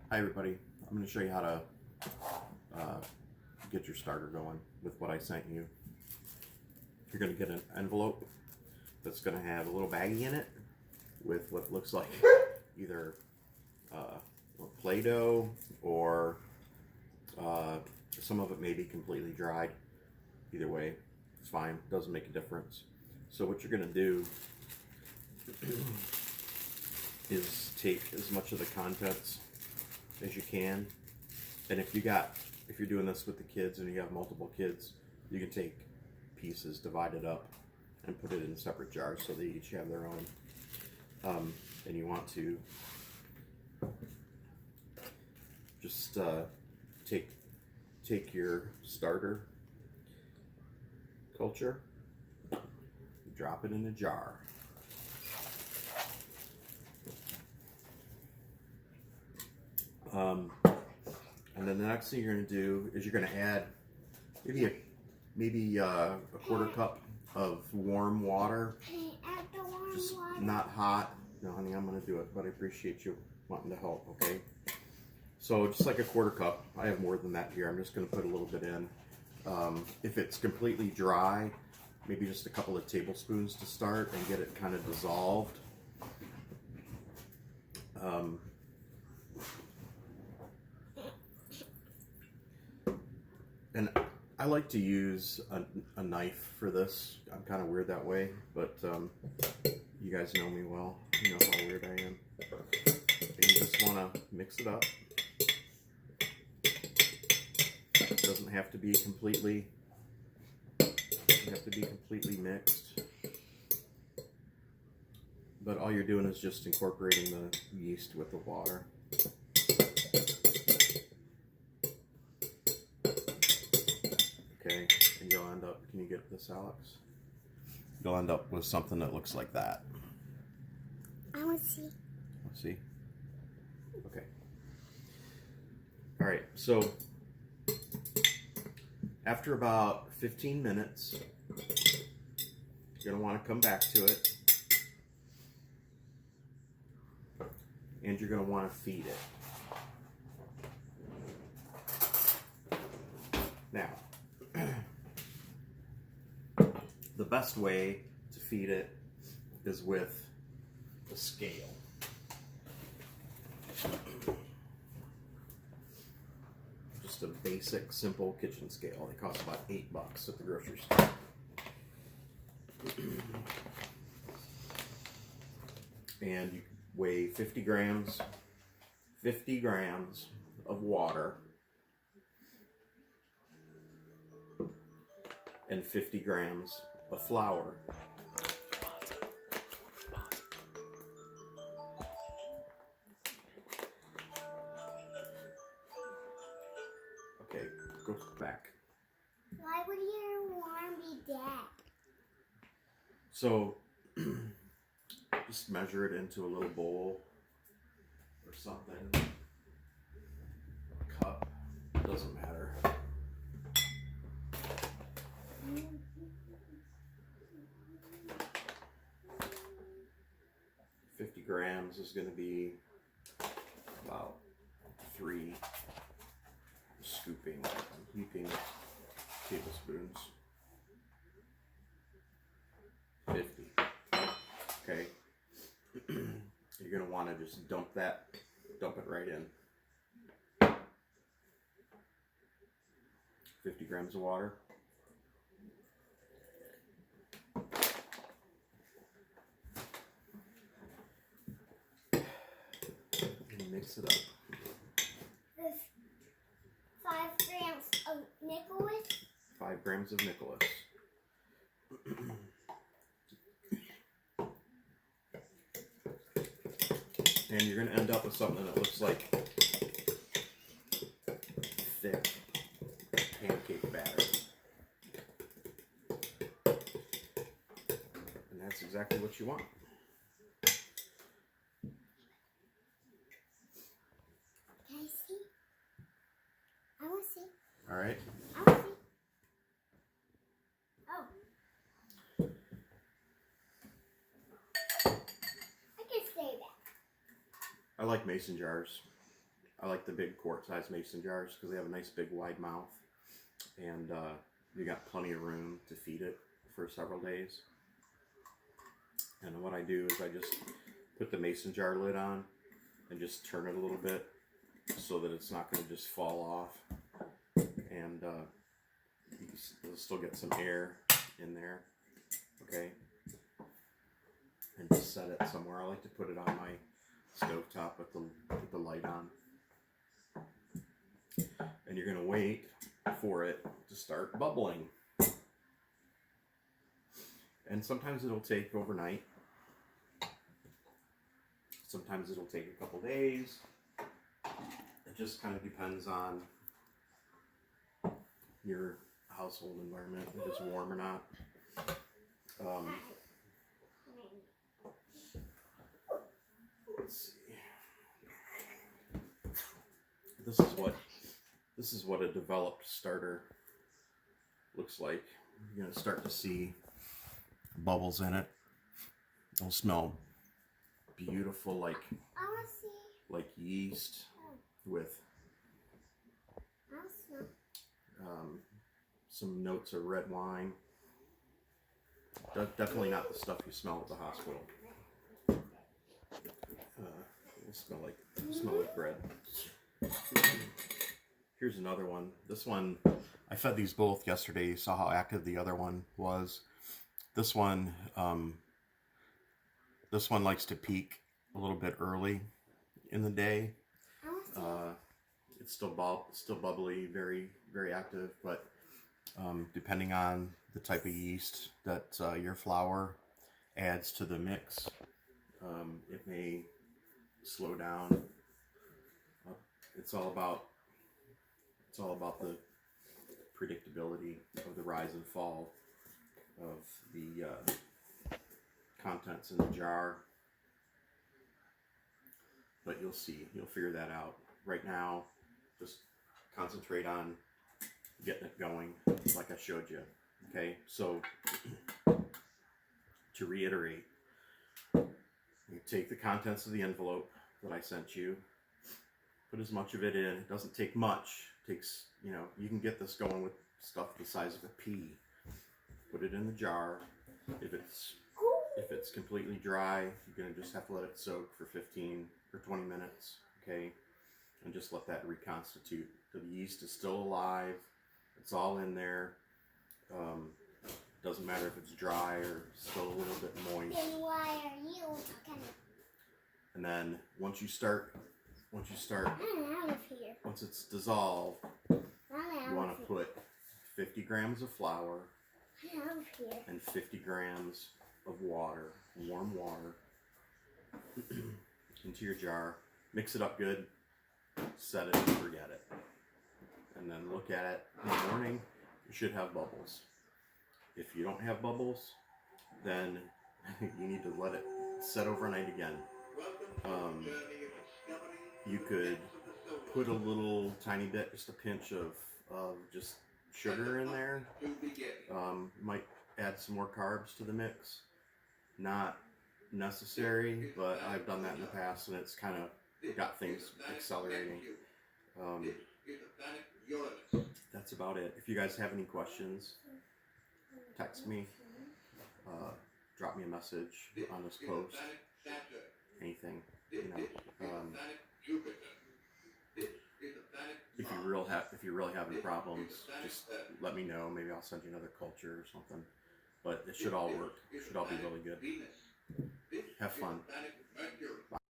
Hi everybody, I'm going to show you how to get your starter going with what I sent you. You're going to get an envelope that's going to have a little baggie in it with what looks like either Play-Doh or some of it may be completely dried. Either way, it's fine, doesn't make a difference. So what you're going to do is take as much of the contents as you can, and if you're doing this with the kids and you have multiple kids, you can take pieces, divide it up, and put it in separate jars so they each have their own. And you want to just take your starter culture, drop it in a jar. And then the next thing you're going to do is you're going to add maybe a quarter cup of warm water. Just not hot. No, honey, I'm going to do it, but I appreciate you wanting to help, okay? So just like a quarter cup. I have more than that here. I'm just going to put a little bit in. If it's completely dry, maybe just a couple of tablespoons to start and get it kind of dissolved. And I like to use a knife for this. I'm kind of weird that way, but you guys know me well. You know how weird I am. And you just want to mix it up. It doesn't have to be completely mixed. But all you're doing is just incorporating the yeast with the water. Okay, and you'll end up, can you get this, Alex? You'll end up with something that looks like that. I want to see. Let's see. Okay. All right, so after about 15 minutes, you're going to want to come back to it, and you're going to want to feed it. Now, the best way to feed it is with a scale. Just a basic, simple kitchen scale. They cost about $8 at the grocery store. And you weigh 50 grams of water and 50 grams of flour. Okay, go back. Why would your alarm be dead? So, just measure it into a little bowl or something. A cup, doesn't matter. 50 grams is going to be about 3 heaping tablespoons. 50. Okay. You're going to want to just dump it right in. 50 grams of water. And mix it up. 5 grams of Nicholas. 5 grams of Nicholas. And you're going to end up with something that looks like thick pancake batter. And that's exactly what you want. Can I see? I want to see. All right. I want to see. Oh. I can say that. I like mason jars. I like the big quart-sized mason jars because they have a nice big wide mouth, and you got plenty of room to feed it for several days. And what I do is I just put the mason jar lid on and just turn it a little bit so that it's not going to just fall off, and you'll still get some air in there. Okay, and just set it somewhere. I like to put it on my stovetop with the light on. And you're going to wait for it to start bubbling. And sometimes it'll take overnight. Sometimes it'll take a couple days. It just kind of depends on your household environment, if it's warm or not. Let's see. This is what a developed starter looks like. You're gonna start to see bubbles in it. It'll smell beautiful, like yeast with some notes of red wine. Definitely not the stuff you smell at the hospital. It'll smell like bread. Here's another one. This one, I fed these both yesterday. You saw how active the other one was. This one likes to peak a little bit early in the day. It's still bubbly, very, very active, but depending on the type of yeast that your flour adds to the mix, it may slow down. It's all about the predictability of the rise and fall of the contents in the jar. But you'll figure that out. Right now, just concentrate on getting it going like I showed you. Okay, so to reiterate, you take the contents of the envelope that I sent you, put as much of it in. It doesn't take much. It takes, you can get this going with stuff the size of a pea. Put it in the jar. If it's completely dry, you're going to just have to let it soak for 15 or 20 minutes, okay? And just let that reconstitute. The yeast is still alive. It's all in there. Doesn't matter if it's dry or still a little bit moist. Then why are you talking? And then once you start, I'm out of here. once it's dissolved, I'm you want to put 50 grams of flour I'm out of here. and 50 grams of water, warm water, into your jar. Mix it up good, set it and forget it. And then look at it in the morning. You should have bubbles. If you don't have bubbles, then you need to let it set overnight again. You could put a little tiny bit, just a pinch of just sugar in there. Might add some more carbs to the mix. Not necessary, but I've done that in the past and it's kind of got things accelerating. That's about it. If you guys have any questions, text me, drop me a message on this post, anything, if you're really having problems, just let me know. Maybe I'll send you another culture or something. But it should all work. It should all be really good. Have fun.